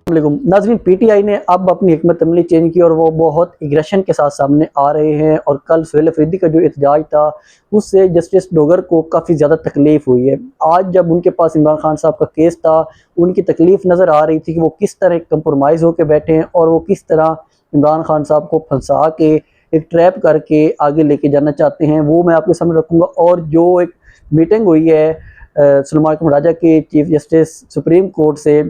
नाज़रीन, पीटीआई ने अब अपनी हिकमत अमली चेंज की और वो बहुत एग्रेशन के साथ सामने आ रहे हैं। और कल सुहेल अफरीदी का जो एहतजाज था उससे जस्टिस डोगर को काफ़ी ज़्यादा तकलीफ हुई है। आज जब उनके पास इमरान खान साहब का केस था, उनकी तकलीफ नज़र आ रही थी कि वो किस तरह कंप्रोमाइज़ होकर बैठे हैं और वो किस तरह इमरान खान साहब को फंसा के एक ट्रैप करके आगे लेके जाना चाहते हैं, वो मैं आपके सामने रखूँगा। और जो एक मीटिंग हुई है सलमान राजा के चीफ जस्टिस सुप्रीम कोर्ट से,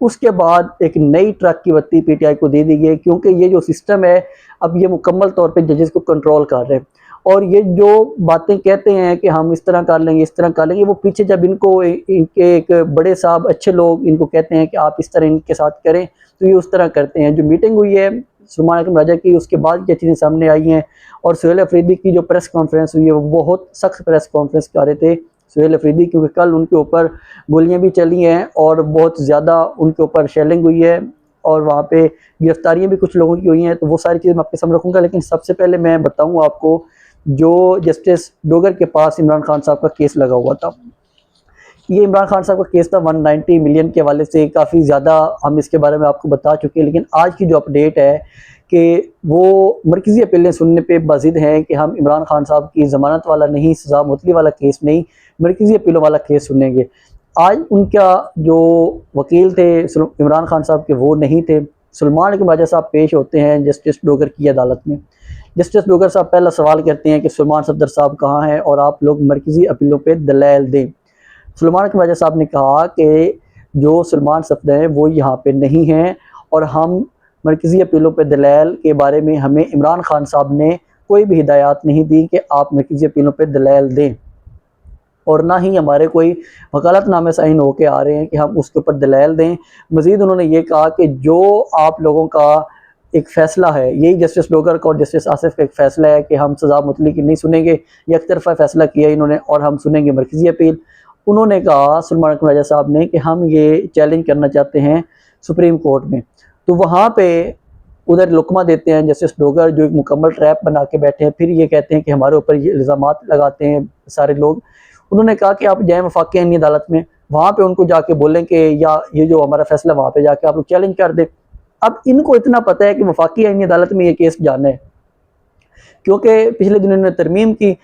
उसके बाद एक नई ट्रक की बत्ती पीटीआई को दे दी गई, क्योंकि ये जो सिस्टम है अब ये मुकम्मल तौर पे जजेस को कंट्रोल कर रहे हैं। और ये जो बातें कहते हैं कि हम इस तरह कर लेंगे इस तरह कर लेंगे, वो पीछे जब इनको इनके एक बड़े साहब अच्छे लोग इनको कहते हैं कि आप इस तरह इनके साथ करें, तो ये उस तरह करते हैं। जो मीटिंग हुई है सलमान राजा की, उसके बाद ये चीज़ें सामने आई हैं। और सुहेल अफरीदी की जो प्रेस कॉन्फ्रेंस हुई है वो बहुत सख्त प्रेस कॉन्फ्रेंस कर रहे थे सुहेल अफरीदी, क्योंकि कल उनके ऊपर गोलियां भी चली हैं और बहुत ज़्यादा उनके ऊपर शेलिंग हुई है और वहाँ पे गिरफ्तारियां भी कुछ लोगों की हुई हैं। तो वो सारी चीज़ें मैं आपके सामने रखूँगा, लेकिन सबसे पहले मैं बताऊँ आपको जो जस्टिस डोगर के पास इमरान खान साहब का केस लगा हुआ था। ये इमरान खान साहब का केस था 190 मिलियन के हवाले से, काफ़ी ज़्यादा हम इसके बारे में आपको बता चुके हैं। लेकिन आज की जो अपडेट है कि वो मरकज़ी अपीलें सुनने पे बाज़िद हैं कि हम इमरान खान साहब की ज़मानत वाला नहीं, सज़ा मुअत्तली वाला केस नहीं, मरकज़ी अपीलों वाला केस सुनेंगे। आज उनका जो वकील थे इमरान खान साहब के, वो नहीं थे। सलमान राजा साहब पेश होते हैं जस्टिस डोगर की अदालत में। जस्टिस डोगर साहब पहला सवाल करते हैं कि सलमान सफदर साहब कहाँ हैं और आप लोग मरकज़ी अपीलों पे दलाइल दें। सलमान राजा साहब ने कहा कि जो सलमान सफदर हैं वो यहाँ पे नहीं हैं और हम मरकज़ी अपीलों पे दलाइल के बारे में हमें इमरान खान साहब ने कोई भी हिदायत नहीं दी कि आप मरकज़ी अपीलों पे दलाइल दें, और ना ही हमारे कोई वकालतनामे साइन होके आ रहे हैं कि हम उसके ऊपर दलाइल दें। मज़ीद उन्होंने ये कहा कि जो आप लोगों का एक फ़ैसला है, यही जस्टिस डोगर का और जस्टिस आसिफ का एक फ़ैसला है कि हम सज़ा मुअत्तली की नहीं सुनेंगे, एक तरफ़ा फ़ैसला किया इन्होंने, और हम सुनेंगे मरकज़ी अपील। उन्होंने कहा सलमान राजा साहब ने कि हम ये चैलेंज करना चाहते हैं सुप्रीम कोर्ट में। तो वहाँ पे उधर लुकमा देते हैं जस्टिस डोगर, जो एक मुकम्मल ट्रैप बना के बैठे हैं। फिर ये कहते हैं कि हमारे ऊपर ये इल्ज़ामात लगाते हैं सारे लोग। उन्होंने कहा कि आप जाएँ वफाकी आईनी अदालत में, वहाँ पे उनको जाके बोलें कि या ये जो हमारा फैसला वहाँ पे जाके आप लोग चैलेंज कर दें। अब इनको इतना पता है कि वफाकी आईनी अदालत में ये केस जाना है, क्योंकि पिछले दिनों इन्होंने तरमीम की।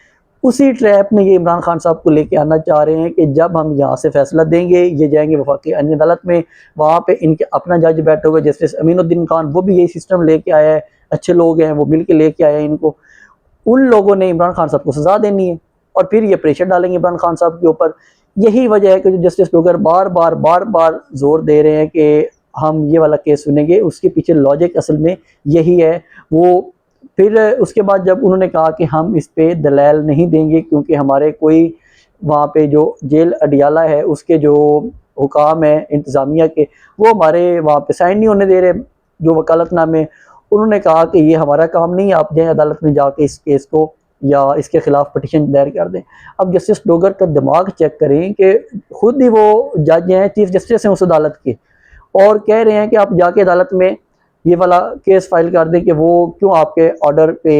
उसी ट्रैप में ये इमरान खान साहब को लेके आना चाह रहे हैं कि जब हम यहाँ से फैसला देंगे, ये जाएंगे वफाकी आईनी अदालत में, वहाँ पे इनके अपना जज बैठे हुए जस्टिस अमीनुद्दीन खान, वो भी यही सिस्टम लेके आया है, अच्छे लोग हैं, वो मिल के लेके आए हैं इनको। उन लोगों ने इमरान खान साहब को सज़ा देनी है और फिर ये प्रेशर डालेंगे इमरान खान साहब के ऊपर। यही वजह है कि जो जस्टिस डोगर बार बार जोर दे रहे हैं कि हम ये वाला केस सुनेंगे, उसके पीछे लॉजिक असल में यही है। वो फिर उसके बाद जब उन्होंने कहा कि हम इस पे दलाइल नहीं देंगे, क्योंकि हमारे कोई वहाँ पे जो जेल अडियाला है उसके जो हुकाम है इंतज़ामिया के, वो हमारे वहाँ पे साइन नहीं होने दे रहे जो वकालतनामे। उन्होंने कहा कि ये हमारा काम नहीं है, आप जाएँ अदालत में जाके इस केस को या इसके खिलाफ पटिशन दायर कर दें। अब जस्टिस डोगर का दिमाग चेक करें कि खुद ही वो जज हैं, चीफ जस्टिस हैं उस अदालत के, और कह रहे हैं कि आप जाके अदालत में ये वाला केस फाइल कर दें कि वो क्यों आपके ऑर्डर पे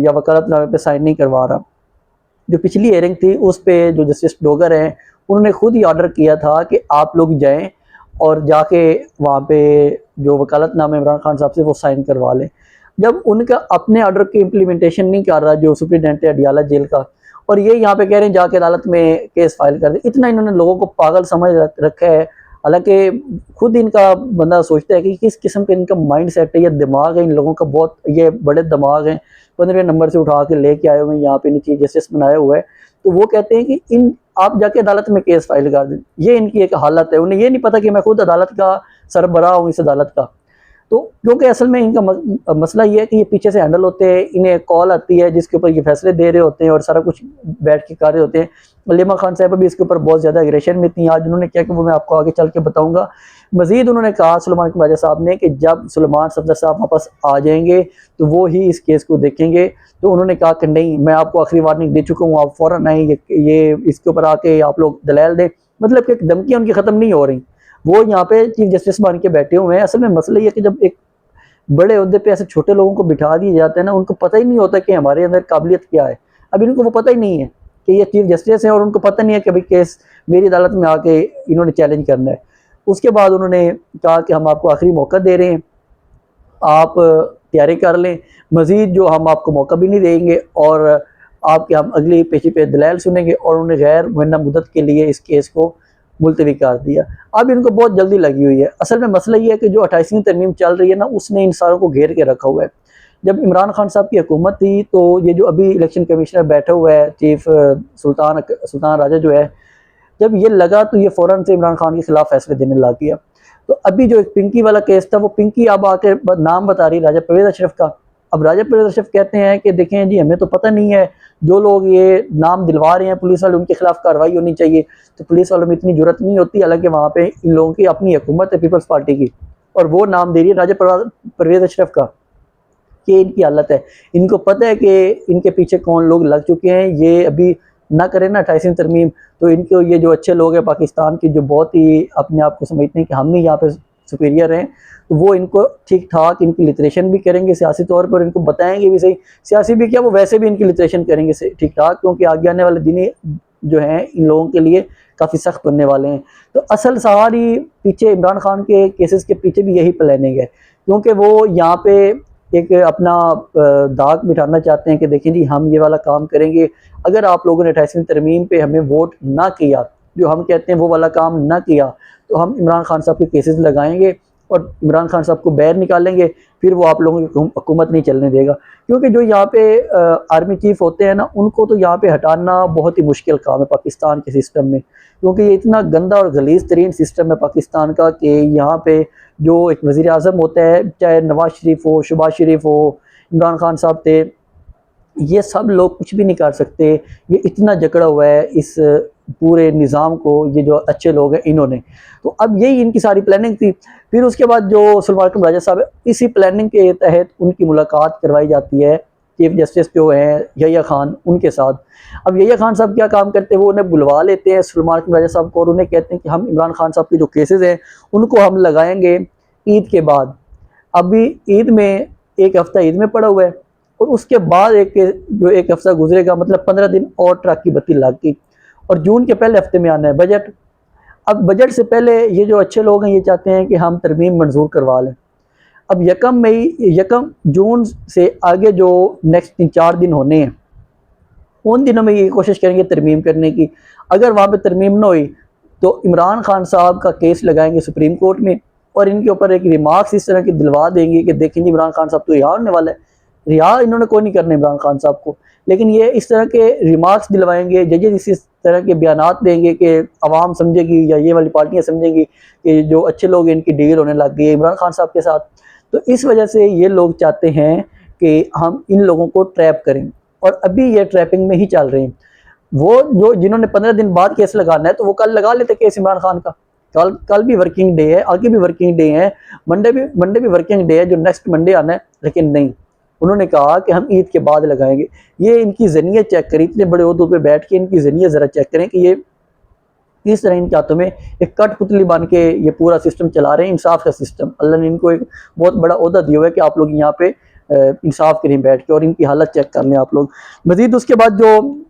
या वकालतनामे पे साइन नहीं करवा रहा। जो पिछली हेयरिंग थी उस पे जो जस्टिस डोगर हैं उन्होंने खुद ही ऑर्डर किया था कि आप लोग जाएं और जाके वहाँ पे जो वकालतनामे इमरान खान साहब से वो साइन करवा लें। जब उनका अपने ऑर्डर की इम्प्लीमेंटेशन नहीं कर रहा जो सुप्रीटेंडेंट है अडियाला जेल का, और ये यहाँ पे कह रहे हैं जाके अदालत में केस फाइल कर दे। इतना इन्होंने लोगों को पागल समझ रखा है। हालांकि खुद इनका बंदा सोचता है कि किस किस्म का इनका माइंड सेट है, ये दिमाग है इन लोगों का, बहुत ये बड़े दिमाग हैं। 15वें नंबर से उठा के लेके आए हुए हैं, यहाँ पे नीचे जस्टिस बनाया हुआ है। तो वो कहते हैं कि इन आप जाके अदालत में केस फाइल कर दें, ये इनकी एक हालत है। उन्हें ये नहीं पता कि मैं खुद अदालत का सरबराह हूँ इस अदालत का। तो क्योंकि असल में इनका मसला ये है कि ये पीछे से हैंडल होते हैं, इन्हें कॉल आती है जिसके ऊपर ये फैसले दे रहे होते हैं और सारा कुछ बैठ के कर रहे होते हैं। मलीमा खान साहब भी इसके ऊपर बहुत ज़्यादा एग्रेशन में थी। आज उन्होंने क्या कि वो मैं आपको आगे चल के बताऊंगा। मजीद उन्होंने कहा सलमान राजा साहब ने कि जब सलमान सफदर साहब वापस आ जाएंगे तो वो ही इस केस को देखेंगे। तो उन्होंने कहा कि नहीं, मैं आपको आखिरी वार्निंग दे चुका हूँ, आप फ़ौरन आए, ये इसके ऊपर आके आप लोग दलाइल दें। मतलब कि धमकियाँ उनकी ख़त्म नहीं हो रही, वो यहाँ पे चीफ जस्टिस बन के बैठे हुए हैं। असल में मसला ये है कि जब एक बड़े ओहदे पे ऐसे छोटे लोगों को बिठा दिए जाते हैं ना, उनको पता ही नहीं होता कि हमारे अंदर काबिलियत क्या है। अब इनको वो पता ही नहीं है कि ये चीफ जस्टिस है और उनको पता नहीं है कि भाई केस मेरी अदालत में आके इन्होंने चैलेंज करना है। उसके बाद उन्होंने कहा कि हम आपको आखिरी मौका दे रहे हैं, आप तैयारी कर लें, मज़ीद जो हम आपको मौका भी नहीं देंगे और आपके हम अगली पेशी पे दलाइल सुनेंगे। और उन्होंने गैर मुअय्यना मुद्दत के लिए इस केस को मुलतवी कर दिया। अब इनको बहुत जल्दी लगी हुई है। असल में मसला ये है कि जो 28वीं तरमीम चल रही है ना, उसने इन सारों को घेर के रखा हुआ है। जब इमरान खान साहब की हुकूमत थी तो ये जो अभी इलेक्शन कमिश्नर बैठा हुआ है चीफ सुल्तान राजा जो है, जब ये लगा तो ये फ़ौरन से इमरान खान के खिलाफ फैसले देने लग गया। तो अभी जो एक पिंकी वाला केस था, वो पिंकी अब आके नाम बता रही राजा परवेज़ अशरफ का। अब राजा परवेज़ अशरफ कहते हैं कि देखें जी, हमें तो पता नहीं है, जो लोग ये नाम दिलवा रहे हैं पुलिस वाले, उनके खिलाफ कार्रवाई होनी चाहिए। तो पुलिस वालों में इतनी जुर्रत नहीं होती, हालांकि वहाँ पे इन लोगों की अपनी हुकूमत है पीपल्स पार्टी की, और वो नाम दे रही है राजा परवेज़ अशरफ का। ये इनकी हालत है। इनको पता है कि इनके पीछे कौन लोग लग चुके हैं। ये अभी ना करें ना 28वीं तरमीम, तो इनको ये जो अच्छे लोग हैं पाकिस्तान की, जो बहुत ही अपने आप को समझते हैं कि हम ही यहाँ पे सुपीरियर हैं, तो वो इनको ठीक ठाक इनकी लिटरेशन भी करेंगे सियासी तौर पर, इनको बताएंगे भी सही, सियासी भी क्या, वो वैसे भी इनकी लिटरेशन करेंगे ठीक ठाक, क्योंकि आगे आने वाले दिन जो हैं इन लोगों के लिए काफ़ी सख्त बनने वाले हैं। तो असल सारी पीछे इमरान खान के केसेस के पीछे भी यही प्लानिंग है, क्योंकि वो यहाँ पे एक अपना दाग बिठाना चाहते हैं कि देखें जी, हम ये वाला काम करेंगे, अगर आप लोगों ने 28वीं तरमीम पे हमें वोट ना किया, जो हम कहते हैं वो वाला काम ना किया, तो हम इमरान खान साहब के केसेस लगाएंगे और इमरान खान साहब को बाहर निकालेंगे, फिर वो आप लोगों की हुकूमत नहीं चलने देगा। क्योंकि जो यहाँ पे आर्मी चीफ होते हैं ना, उनको तो यहाँ पे हटाना बहुत ही मुश्किल काम है पाकिस्तान के सिस्टम में, क्योंकि ये इतना गंदा और गलीज तरीन सिस्टम है पाकिस्तान का कि यहाँ पे जो एक वज़ीर आज़म होता है, चाहे नवाज शरीफ हो, शहबाज शरीफ हो, इमरान खान साहब थे, ये सब लोग कुछ भी नहीं कर सकते। ये इतना जकड़ा हुआ है इस पूरे निज़ाम को, ये जो अच्छे लोग हैं इन्होंने। तो अब यही इनकी सारी प्लानिंग थी। फिर उसके बाद जो सुल्तान राजा साहब है, इसी प्लानिंग के तहत उनकी मुलाकात करवाई जाती है चीफ जस्टिस जो हैं यहिया खान, उनके साथ। अब यहिया खान साहब क्या काम करते हैं, वो उन्हें बुलवा लेते हैं सुल्तान राजा साहब को, और उन्हें कहते हैं कि हम इमरान खान साहब के जो केसेस हैं उनको हम लगाएंगे ईद के बाद। अभी ईद में एक हफ्ता ईद में पड़ा हुआ है, और उसके बाद एक हफ्ता गुजरेगा, मतलब 15 दिन और ट्रक की बत्ती लग गई, और जून के पहले हफ्ते में आना है बजट। अब बजट से पहले ये जो अच्छे लोग हैं ये चाहते हैं कि हम तरमीम मंजूर करवा लें। अब यकम जून से आगे जो नेक्स्ट 3-4 दिन होने हैं, उन दिनों में ये कोशिश करेंगे तरमीम करने की। अगर वहाँ पे तरमीम ना हुई तो इमरान खान साहब का केस लगाएंगे सुप्रीम कोर्ट में, और इनके ऊपर एक रिमार्क्स इस तरह की दिलवा देंगे कि देखें जी, इमरान खान साहब तो रिहा होने वाला है। रिहा इन्होंने कोई नहीं करना इमरान खान साहब को, लेकिन ये इस तरह के रिमार्क्स दिलवाएंगे, जजेस इस तरह के बयानात देंगे कि आवाम समझेगी या ये वाली पार्टियां समझेंगी कि जो अच्छे लोग इनकी डील होने लग गई है इमरान खान साहब के साथ। तो इस वजह से ये लोग चाहते हैं कि हम इन लोगों को ट्रैप करें, और अभी ये ट्रैपिंग में ही चल रहे हैं। वो जो जिन्होंने 15 दिन बाद केस लगाना है, तो वो कल लगा लेते केस इमरान खान का। कल भी वर्किंग डे है, आगे भी वर्किंग डे है, मंडे भी वर्किंग डे है, जो नेक्स्ट मंडे आना है, लेकिन नहीं, उन्होंने कहा कि हम ईद के बाद लगाएंगे। ये इनकी ज़नीयत चेक करें, इतने बड़े ओहदों पे बैठ के इनकी ज़नीयत ज़रा चेक करें कि ये इस तरह इनके हाथों में एक कठपुतली बन के ये पूरा सिस्टम चला रहे हैं, इंसाफ का सिस्टम। अल्लाह ने इनको एक बहुत बड़ा ओहदा दिया हुआ है कि आप लोग यहाँ पे इंसाफ करें बैठ के, और इनकी हालत चेक कर लें आप लोग। मजीद उसके बाद जो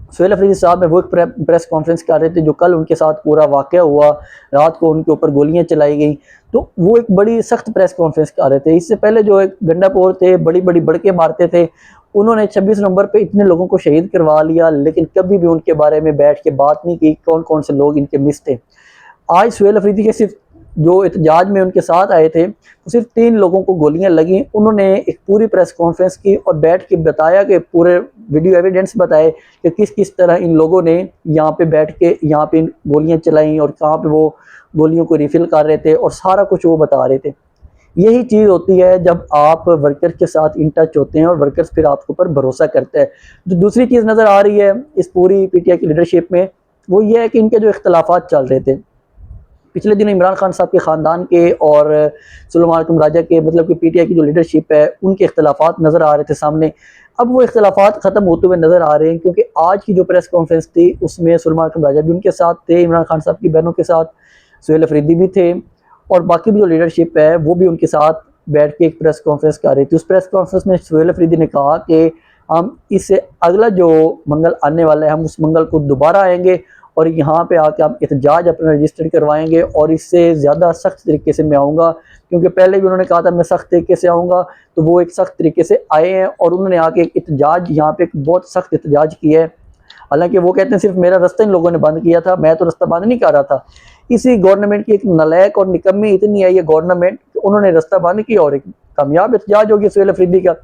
सुहेल अफरीदी साहब है वो एक प्रेस कॉन्फ्रेंस कर रहे थे, जो कल उनके साथ पूरा वाक़या हुआ, रात को उनके ऊपर गोलियां चलाई गई, तो वो एक बड़ी सख्त प्रेस कॉन्फ्रेंस कर रहे थे। इससे पहले जो एक गंडापोर थे, बड़ी बड़ी बड़के मारते थे, उन्होंने 26 नवंबर पे इतने लोगों को शहीद करवा लिया, लेकिन कभी भी उनके बारे में बैठ के बात नहीं की कौन कौन से लोग इनके मिस थे। आज सुहेल अफरीदी के सिर्फ जो एहतजाज में उनके साथ आए थे, तो सिर्फ 3 लोगों को गोलियां लगी। उन्होंने एक पूरी प्रेस कॉन्फ्रेंस की और बैठ के बताया कि पूरे वीडियो एविडेंस बताए कि किस किस तरह इन लोगों ने यहाँ पे बैठ के यहाँ पे गोलियां चलाई और कहाँ पे वो गोलियों को रिफिल कर रहे थे, और सारा कुछ वो बता रहे थे। यही चीज़ होती है जब आप वर्कर्स के साथ इन टच होते हैं और वर्कर्स फिर आपके ऊपर भरोसा करते हैं। जो दूसरी चीज़ नज़र आ रही है इस पूरी पीटीआई की लीडरशिप में, वो ये है कि इनके जो इख्तलाफात चल रहे थे पिछले दिन इमरान खान साहब के ख़ानदान के और सुल्तान राजा के, मतलब कि पीटीआई की जो लीडरशिप है, उनके इख्तलाफात नज़र आ रहे थे सामने। अब वो इख्तलाफात ख़त्म होते हुए नज़र आ रहे हैं, क्योंकि आज की जो प्रेस कॉन्फ्रेंस थी उसमें सुल्तान राजा भी उनके साथ थे, इमरान खान साहब की बहनों के साथ सुहेल अफरीदी भी थे, और बाकी भी जो लीडरशिप है वो भी उनके साथ बैठ के एक प्रेस कॉन्फ्रेंस कर रही थी। उस प्रेस कॉन्फ्रेंस में सुहेल अफरीदी ने कहा कि हम इससे अगला जो मंगल आने वाला है, हम उस मंगल को दोबारा आएंगे और यहाँ पे आके आप एहतजाज अपना रजिस्टर करवाएंगे और इससे ज़्यादा सख्त तरीके से मैं आऊँगा, क्योंकि पहले भी उन्होंने कहा था मैं सख्त तरीके से आऊँगा, तो वो एक सख्त तरीके से आए हैं और उन्होंने आके एक एहतजाज यहाँ पे एक बहुत सख्त एहतजाज किया है। हालांकि वो कहते हैं सिर्फ मेरा रास्ता इन लोगों ने बंद किया था, मैं तो रास्ता बंद नहीं कर रहा था। इसी गवर्नमेंट की एक नलायक और निकम्मी इतनी है ये गवर्नमेंट, उन्होंने रास्ता बंद किया और एक कामयाब एहतजाज हो गया सुहेल अफरीदी का।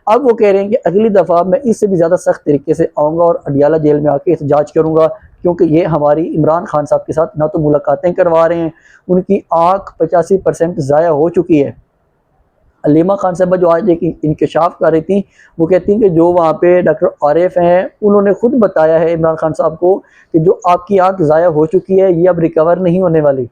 अब वो कह रहे हैं कि अगली दफ़ा मैं इससे भी ज़्यादा सख्त तरीके से आऊँगा और अडियाला जेल में आके एहतजाज करूँगा, क्योंकि ये हमारी इमरान खान साहब के साथ ना तो मुलाकातें करवा रहे हैं, उनकी आँख 85% ज़ाया हो चुकी है। अलीमा खान साहबा जो आज एक इंकशाफ कर रही थी, वो कहती हैं कि जो वहाँ पे डॉक्टर आरिफ हैं उन्होंने खुद बताया है इमरान खान साहब को कि जो आपकी आँख ज़ाया हो चुकी है ये अब रिकवर नहीं होने वाली।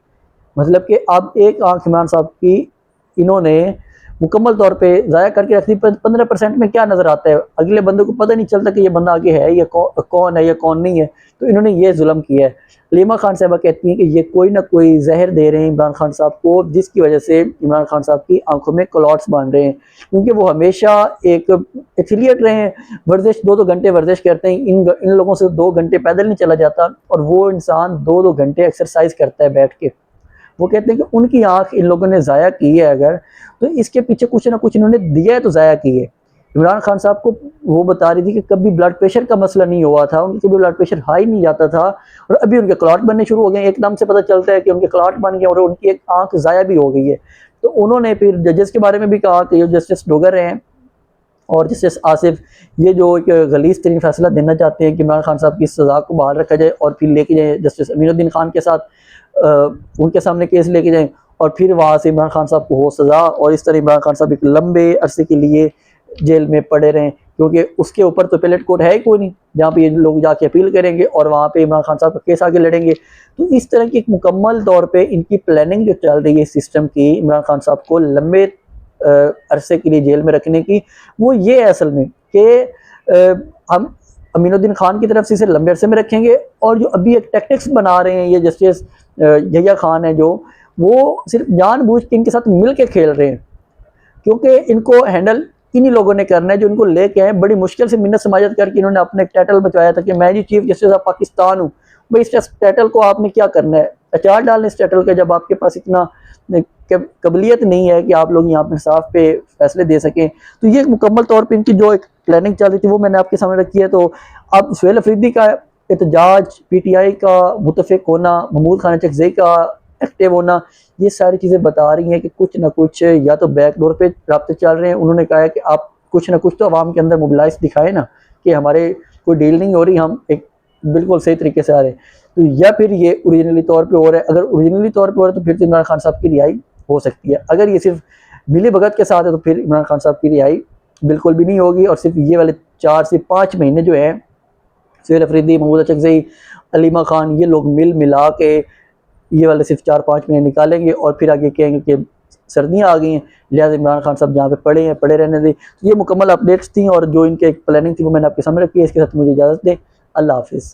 मतलब कि अब एक आँख इमरान साहब की इन्होंने मुकम्मल तौर पे ज़ाया करके रख दी। 15% में क्या नज़र आता है, अगले बंदे को पता नहीं चलता कि ये बंदा आगे है या कौन है या कौन नहीं है, तो इन्होंने ये जुल्म किया है। अलीमा खान साहबा कहती हैं कि ये कोई ना कोई जहर दे रहे हैं इमरान खान साहब को, जिसकी वजह से इमरान खान साहब की आंखों में क्लॉट्स बन रहे हैं, क्योंकि वो हमेशा एक एथलीट रहे हैं, वर्जिश 2-2 घंटे वर्जिश करते हैं। इन लोगों से 2 घंटे पैदल नहीं चला जाता और वो इंसान 2-2 घंटे एक्सरसाइज करता है बैठ के। वो कहते हैं कि उनकी आंख इन लोगों ने ज़ाया की है अगर, तो इसके पीछे कुछ ना कुछ इन्होंने दिया है तो ज़ाया की है। इमरान खान साहब को वो बता रही थी कि कभी ब्लड प्रेशर का मसला नहीं हुआ था, उनके कभी ब्लड प्रेशर हाई नहीं जाता था और अभी उनके क्लॉट बनने शुरू हो गए। एकदम से पता चलता है कि उनके क्लॉट बन गए और उनकी एक आंख ज़ाया भी हो गई है। तो उन्होंने फिर जजेस के बारे में भी कहा कि जो जस्टिस डोगर हैं और जस्टिस आसिफ, ये जो एक गलीज़ तरीन फैसला देना चाहते हैं कि इमरान खान साहब की सज़ा को बहाल रखा जाए और फिर लेके जाए जस्टिस अमीनुद्दीन खान के साथ उनके सामने केस लेके जाएं और फिर वहाँ से इमरान खान साहब को हो सज़ा, और इस तरह इमरान खान साहब एक लंबे अरसे के लिए जेल में पड़े रहें, क्योंकि उसके ऊपर तो एपेलेट कोर्ट है ही कोई नहीं जहाँ पे ये लोग जाके अपील करेंगे और वहाँ पे इमरान खान साहब का केस आगे लड़ेंगे। तो इस तरह की एक मुकम्मल तौर पे इनकी प्लानिंग जो चल रही है सिस्टम की इमरान खान साहब को लंबे अरसे के लिए जेल में रखने की, वो ये है असल में कि हम अमीनुद्दीन खान की तरफ से इसे लंबे अरसे में रखेंगे, और जो अभी एक टैक्टिक्स बना रहे हैं ये जस्टिस यहिया खान है जो, वो सिर्फ जानबूझ के इनके साथ मिल के खेल रहे हैं, क्योंकि इनको हैंडल इन्हीं लोगों ने करना है जो इनको लेके आए। बड़ी मुश्किल से मिन्नत समाजत करके इन्होंने अपने टाइटल बचवाया था कि मैं जी चीफ जस्टिस ऑफ पाकिस्तान हूँ। भाई इस टाइटल को आपने क्या करना है, अचार डालने इस टाइटल का, जब आपके पास इतना काबिलियत नहीं है कि आप लोग यहाँ पे इंसाफ पे फैसले दे सकें। तो ये मुकम्मल तौर पर इनकी जो एक प्लानिंग चल रही थी वो मैंने आपके सामने रखी है। तो अब सुहेल अफरीदी का एहतजाज, PTI का मुतफिक होना, महमूद खान चकज़ई का एक्टिव होना, ये सारी चीज़ें बता रही हैं कि कुछ ना कुछ या तो बैकडोर पे राब्ते चल रहे हैं। उन्होंने कहा है कि आप कुछ ना कुछ तो आवाम के अंदर मोबिलाइज दिखाए ना कि हमारे कोई डील नहीं हो रही, हम एक बिल्कुल सही तरीके से आ रहे हैं। तो या फिर ये ओरिजिनली तौर पे हो रहा है, अगर ओरिजिनली तौर पे हो रहा है तो फिर तो इमरान खान साहब की रिहाई हो सकती है। अगर ये सिर्फ मिली भगत के साथ है तो फिर इमरान खान साहब की रिहाई बिल्कुल भी नहीं होगी, और सिर्फ ये वाले 4 से 5 महीने जो है सुहेल अफरीदी, महमूद चकज़ई, अलीमा खान, ये लोग मिला के ये वाले सिर्फ 4-5 महीने निकालेंगे और फिर आगे कहेंगे कि सर्दियाँ आ गई हैं, लिहाजा इमरान खान साहब जहाँ पे पड़े हैं पड़े रहने दें। तो ये मुकम्मल अपडेट्स थी और जो इनके एक प्लानिंग थी वो मैंने आपके सामने रखी है। इसके साथ मुझे इजाज़त दें। अल्लाह हाफिज़।